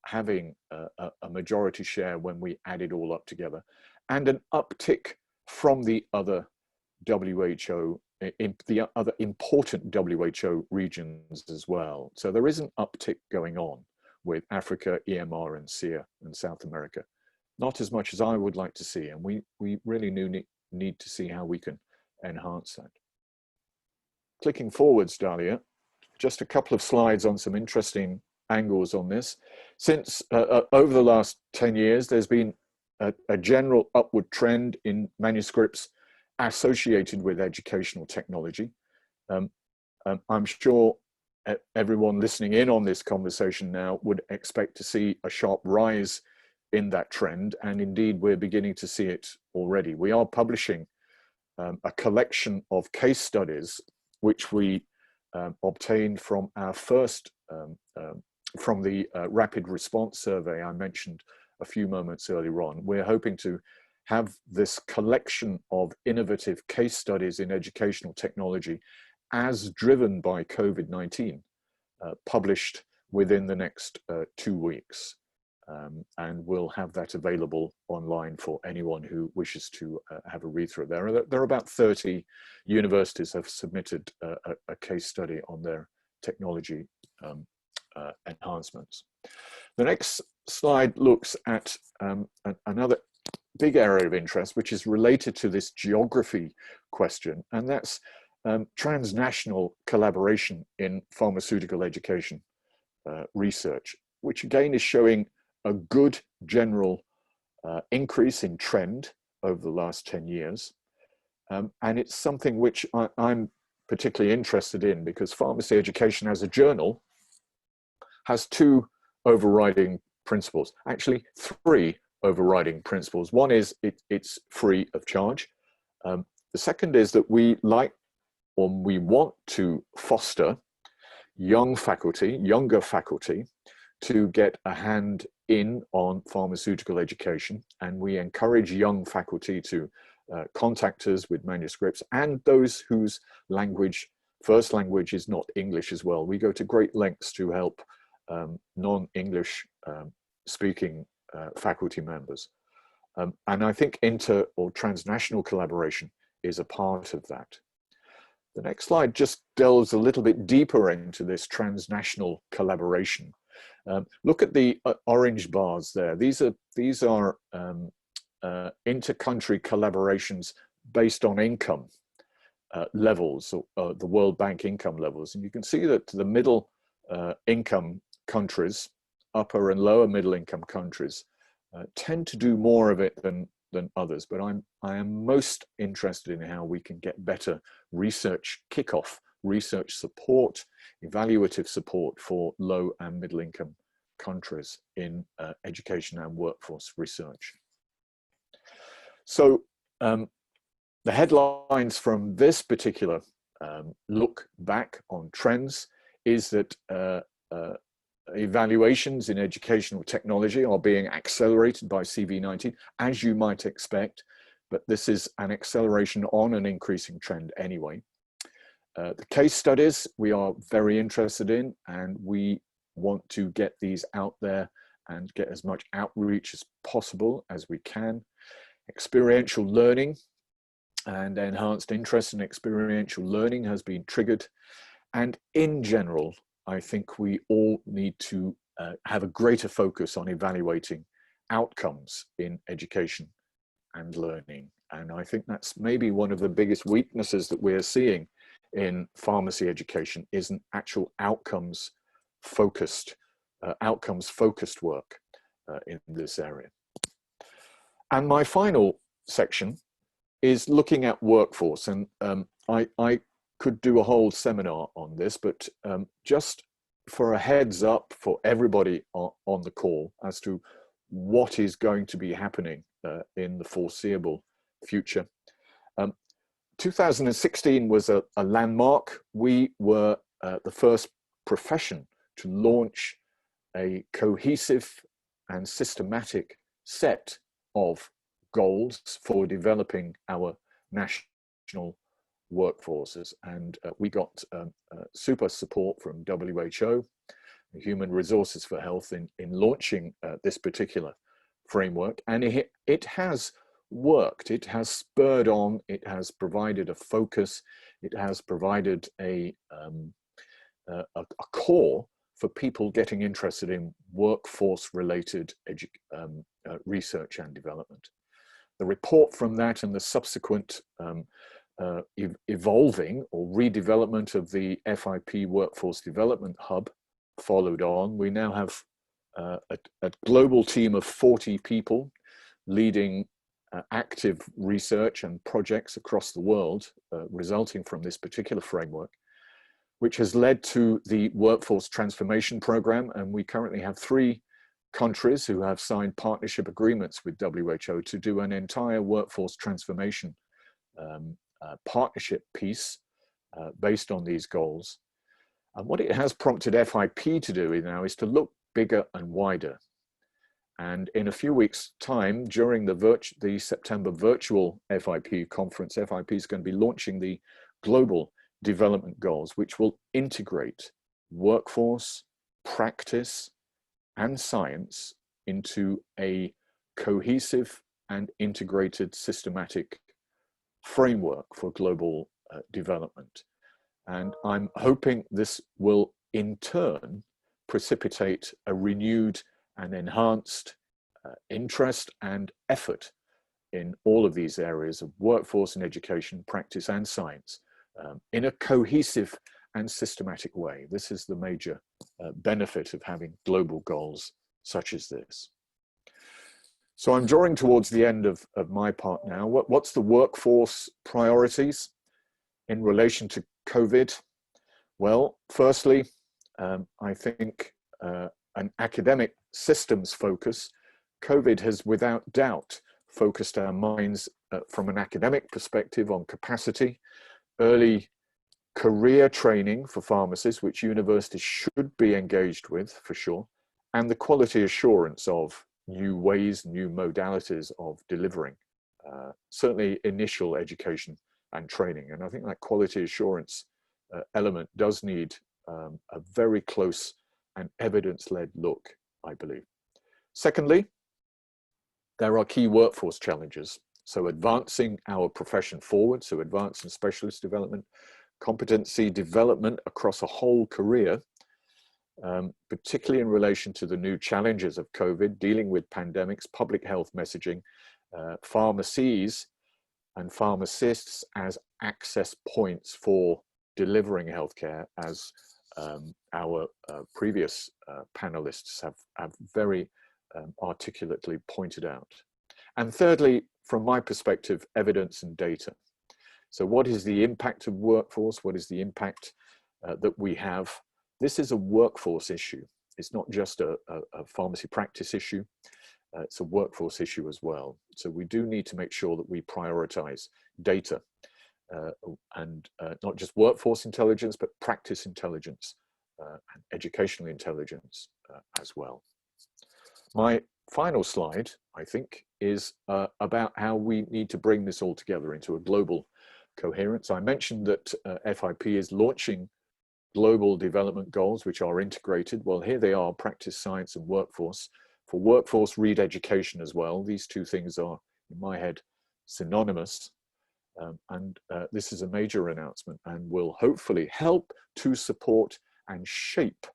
having a majority share when we add it all up together, and an uptick from the other WHO, in the other important WHO regions as well. So there is an uptick going on with Africa, EMR and SEER and South America. Not as much as I would like to see, and we really need to see how we can enhance that. Clicking forwards, Dahlia, just a couple of slides on some interesting angles on this. Since over the last 10 years, there's been a general upward trend in manuscripts associated with educational technology. I'm sure everyone listening in on this conversation now would expect to see a sharp rise in that trend, and indeed we're beginning to see it already. We are publishing a collection of case studies which we obtained from our first, from the rapid response survey I mentioned a few moments earlier on. We're hoping to have this collection of innovative case studies in educational technology as driven by COVID-19 published within the next 2 weeks. And we'll have that available online for anyone who wishes to have a read through. There are about 30 universities have submitted a case study on their technology enhancements. The next slide looks at another big area of interest, which is related to this geography question, and that's transnational collaboration in pharmaceutical education research, which again is showing a good general increase in trend over the last 10 years. And it's something which I'm particularly interested in, because pharmacy education as a journal has two overriding principles, actually three overriding principles. One is it's free of charge. The second is that we want to foster younger faculty to get a hand in on pharmaceutical education, and we encourage young faculty to contact us with manuscripts, and those whose first language is not English as well. We go to great lengths to help non-English speaking faculty members. And I think inter or transnational collaboration is a part of that. The next slide just delves a little bit deeper into this transnational collaboration. Look at the orange bars there. These are inter-country collaborations based on income levels, the World Bank income levels. And you can see that the middle income countries, upper and lower middle income countries, tend to do more of it than others. But I am most interested in how we can get better research kickoff, research support, evaluative support for low and middle income countries in education and workforce research. So the headlines from this particular look back on trends is that evaluations in educational technology are being accelerated by CV-19, as you might expect, but this is an acceleration on an increasing trend anyway. The case studies we are very interested in, and we want to get these out there and get as much outreach as possible as we can. Experiential learning and enhanced interest in experiential learning has been triggered. And in general, I think we all need to have a greater focus on evaluating outcomes in education and learning. And I think that's maybe one of the biggest weaknesses that we're seeing in pharmacy education, is an actual outcomes focused work in this area. And my final section is looking at workforce. And I could do a whole seminar on this, but just for a heads up for everybody on the call as to what is going to be happening in the foreseeable future. 2016 was a landmark. We were the first profession to launch a cohesive and systematic set of goals for developing our national workforces. And we got super support from WHO, Human Resources for Health, in launching this particular framework. And it has worked. It has spurred on, it has provided a focus, it has provided a core for people getting interested in workforce related research and development. The report from that and the subsequent evolving or redevelopment of the FIP Workforce Development Hub followed on. We now have a global team of 40 people leading active research and projects across the world resulting from this particular framework, which has led to the Workforce Transformation Program. And we currently have 3 countries who have signed partnership agreements with WHO to do an entire workforce transformation partnership piece based on these goals. And what it has prompted FIP to do now is to look bigger and wider. And in a few weeks' time, during the September virtual FIP conference, FIP is going to be launching the Global Development Goals, which will integrate workforce, practice, and science into a cohesive and integrated systematic framework for global development. And I'm hoping this will in turn precipitate a renewed and enhanced interest and effort in all of these areas of workforce and education, practice and science in a cohesive and systematic way. This is the major benefit of having global goals such as this. So I'm drawing towards the end of my part now. What's the workforce priorities in relation to COVID? Well, firstly, I think an academic systems focus. COVID has without doubt focused our minds from an academic perspective on capacity, early career training for pharmacists, which universities should be engaged with for sure, and the quality assurance of new ways, new modalities of delivering, certainly initial education and training. And I think that quality assurance element does need a very close and evidence-led look, I believe. Secondly, there are key workforce challenges. So advancing our profession forward, so advanced and specialist development, competency development across a whole career, particularly in relation to the new challenges of COVID, dealing with pandemics, public health messaging, pharmacies and pharmacists as access points for delivering healthcare, as our previous panelists have very articulately pointed out. And thirdly, from my perspective, evidence and data. So what is the impact of workforce? What is the impact that we have? This is a workforce issue. It's not just a pharmacy practice issue. It's a workforce issue as well. So we do need to make sure that we prioritize data and not just workforce intelligence, but practice intelligence and educational intelligence as well. My final slide, I think, is about how we need to bring this all together into a global coherence. I mentioned that FIP is launching global development goals, which are integrated. Well, here they are: practice, science, and workforce. For workforce, read education as well. These two things are, in my head, synonymous. This is a major announcement and will hopefully help to support and shape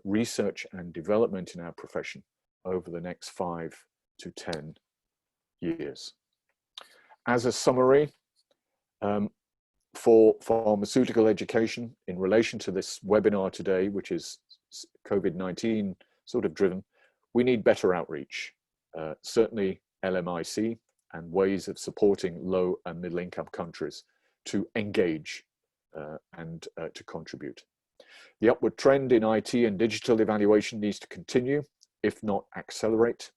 research and development in our profession over the next 5 to 10 years. As a summary, for pharmaceutical education in relation to this webinar today, which is COVID-19 sort of driven, we need better outreach, certainly LMIC and ways of supporting low and middle income countries to engage and to contribute. The upward trend in IT and digital evaluation needs to continue, if not accelerate,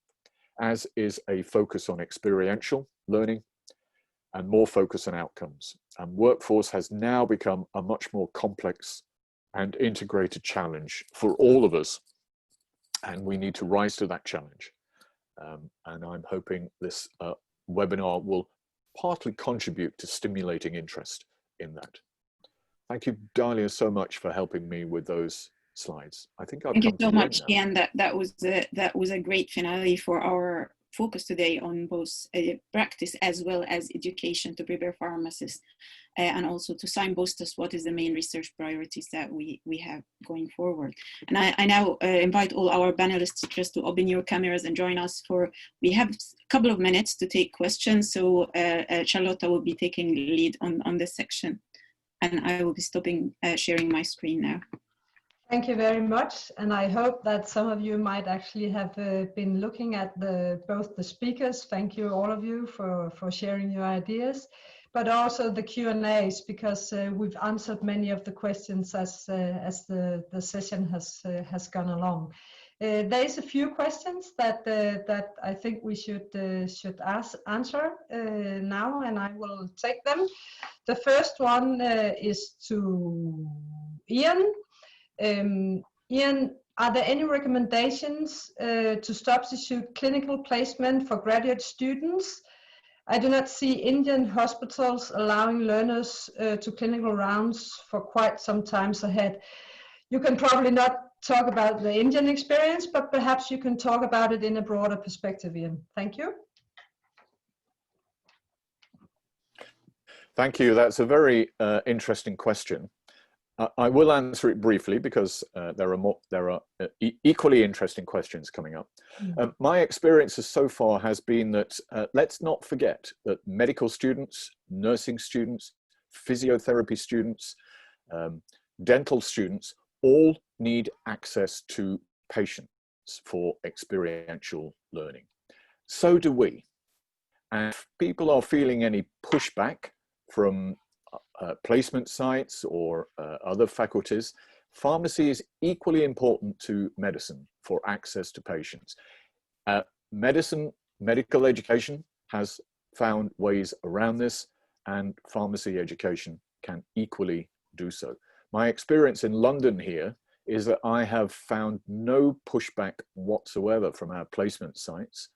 as is a focus on experiential learning and more focus on outcomes. And workforce has now become a much more complex and integrated challenge for all of us. And we need to rise to that challenge. And I'm hoping this webinar will partly contribute to stimulating interest in that. Thank you, Dahlia, so much for helping me with those slides. I think I've Thank you come so to the much, end now. Ian. That was a great finale for our focus today on both practice as well as education to prepare pharmacists, and also to signpost us what is the main research priorities that we have going forward. And I now invite all our panelists just to open your cameras and join us for, we have a couple of minutes to take questions. So Charlotta will be taking lead on this section. And I will be stopping sharing my screen now. Thank you very much, and I hope that some of you might actually have been looking at both the speakers. Thank you, all of you, for sharing your ideas, but also the Q&As, because we've answered many of the questions as the session has gone along. There's a few questions that I think we should answer now, and I will take them. The first one is to Ian. Ian, are there any recommendations to substitute clinical placement for graduate students? I do not see Indian hospitals allowing learners to clinical rounds for quite some time ahead. You can probably not talk about the Indian experience, but perhaps you can talk about it in a broader perspective, Ian. Thank you. Thank you. That's a very interesting question. I will answer it briefly because there are equally interesting questions coming up. My experiences so far has been that let's not forget that medical students, nursing students, physiotherapy students, dental students all need access to patients for experiential learning. So do we. And if people are feeling any pushback from placement sites or other faculties, pharmacy is equally important to medicine for access to patients. Medical education has found ways around this, and pharmacy education can equally do so. My experience in London here is that I have found no pushback whatsoever from our placement sites.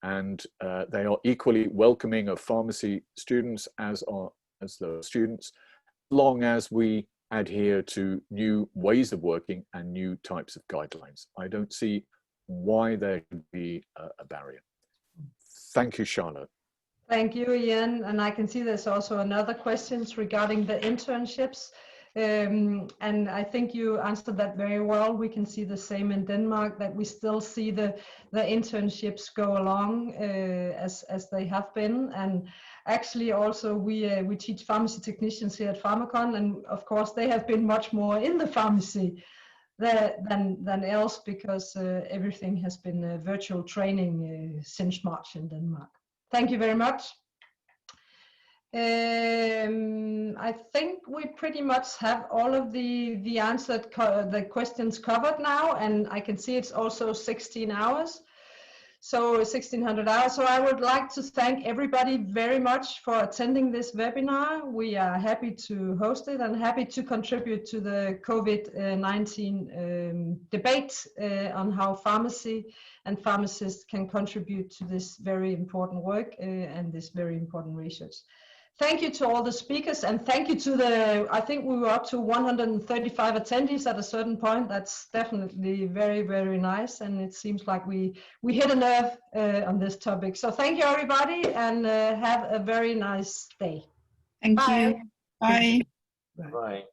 And they are equally welcoming of pharmacy students as the students, as long as we adhere to new ways of working and new types of guidelines. I don't see why there could be a barrier. Thank you, Charlotte. Thank you, Ian. And I can see there's also another questions regarding the internships. And I think you answered that very well. We can see the same in Denmark, that we still see the internships go along as they have been. And actually also we teach pharmacy technicians here at Pharmacon, and of course they have been much more in the pharmacy than else, because everything has been virtual training since March in Denmark. Thank you very much. I think we pretty much have all of the answered the questions covered now, and I can see it's also 16 hours, so 1600 hours. So I would like to thank everybody very much for attending this webinar. We are happy to host it and happy to contribute to the COVID-19 debate on how pharmacy and pharmacists can contribute to this very important work and this very important research. Thank you to all the speakers, and thank you to I think we were up to 135 attendees at a certain point. That's definitely very, very nice, and it seems like we hit a nerve on this topic. So thank you, everybody, and have a very nice day. Thank Bye. you. Bye. Right.